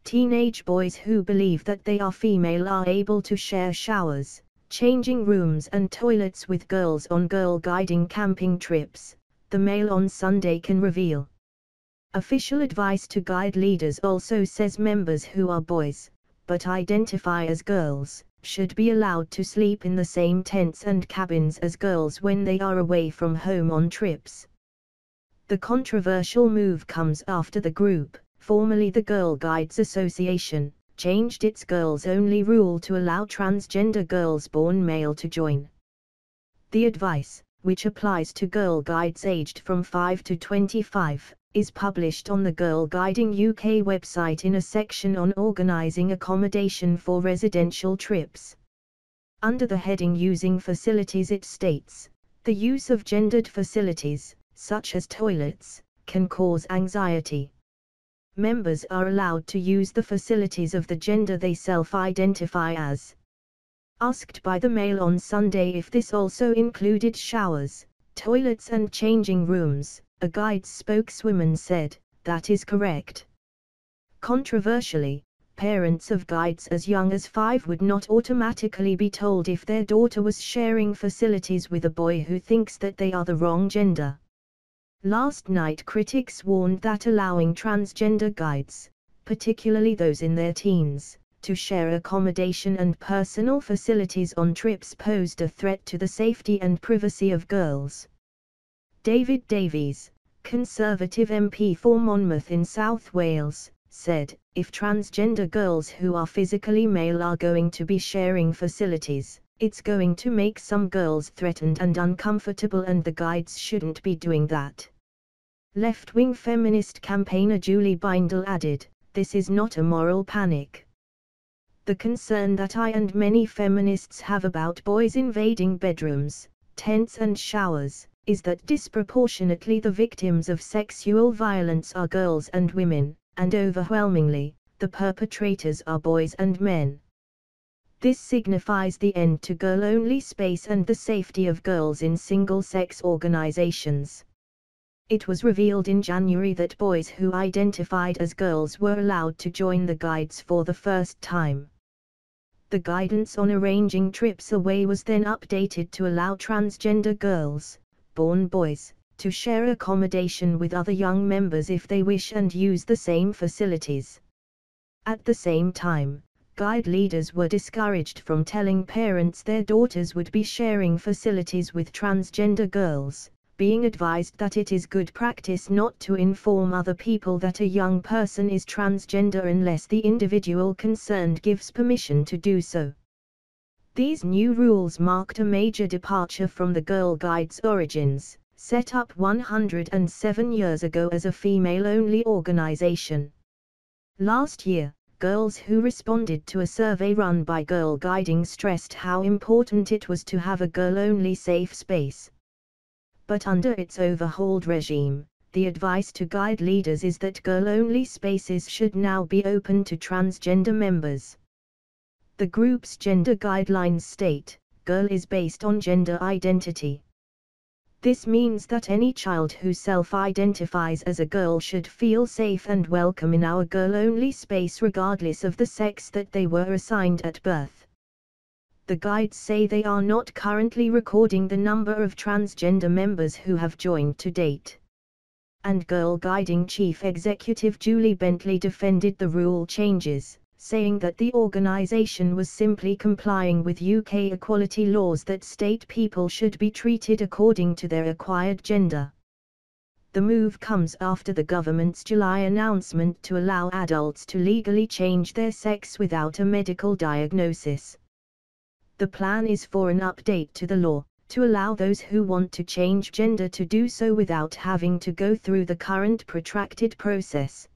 Teenage boys who believe that they are female are able to share showers, changing rooms and toilets with girls on girl guiding camping trips, the Mail on Sunday can reveal. Official advice to guide leaders also says members who are boys, but identify as girls, should be allowed to sleep in the same tents and cabins as girls when they are away from home on trips. The controversial move comes after the group, formerly the Girl Guides Association, changed its girls-only rule to allow transgender girls born male to join. The advice, which applies to girl guides aged from 5 to 25, is published on the Girl Guiding UK website in a section on organising accommodation for residential trips. Under the heading Using Facilities it states, the use of gendered facilities, such as toilets, can cause anxiety. Members are allowed to use the facilities of the gender they self-identify as. Asked by the Mail on Sunday if this also included showers, toilets and changing rooms, a guides spokeswoman said, "That is correct." Controversially, parents of guides as young as 5 would not automatically be told if their daughter was sharing facilities with a boy who thinks that they are the wrong gender. Last night critics warned that allowing transgender guides, particularly those in their teens, to share accommodation and personal facilities on trips posed a threat to the safety and privacy of girls. David Davies, Conservative MP for Monmouth in South Wales, said, "If transgender girls who are physically male are going to be sharing facilities, it's going to make some girls threatened and uncomfortable, and the guides shouldn't be doing that." Left-wing feminist campaigner Julie Bindel added, "This is not a moral panic. The concern that I and many feminists have about boys invading bedrooms, tents and showers, is that disproportionately the victims of sexual violence are girls and women, and overwhelmingly, the perpetrators are boys and men. This signifies the end to girl-only space and the safety of girls in single-sex organizations." It was revealed in January that boys who identified as girls were allowed to join the guides for the first time. The guidance on arranging trips away was then updated to allow transgender girls, born boys, to share accommodation with other young members if they wish and use the same facilities. At the same time, guide leaders were discouraged from telling parents their daughters would be sharing facilities with transgender girls, being advised that it is good practice not to inform other people that a young person is transgender unless the individual concerned gives permission to do so. These new rules marked a major departure from the Girl Guides' origins, set up 107 years ago as a female-only organization. Last year, girls who responded to a survey run by Girl Guiding stressed how important it was to have a girl-only safe space. But under its overhauled regime, the advice to guide leaders is that girl-only spaces should now be open to transgender members. The group's gender guidelines state, "Girl is based on gender identity." This means that any child who self-identifies as a girl should feel safe and welcome in our girl-only space regardless of the sex that they were assigned at birth. The guides say they are not currently recording the number of transgender members who have joined to date. And Girl Guiding Chief Executive Julie Bentley defended the rule changes, saying that the organization was simply complying with UK equality laws that state people should be treated according to their acquired gender. The move comes after the government's July announcement to allow adults to legally change their sex without a medical diagnosis. The plan is for an update to the law, to allow those who want to change gender to do so without having to go through the current protracted process.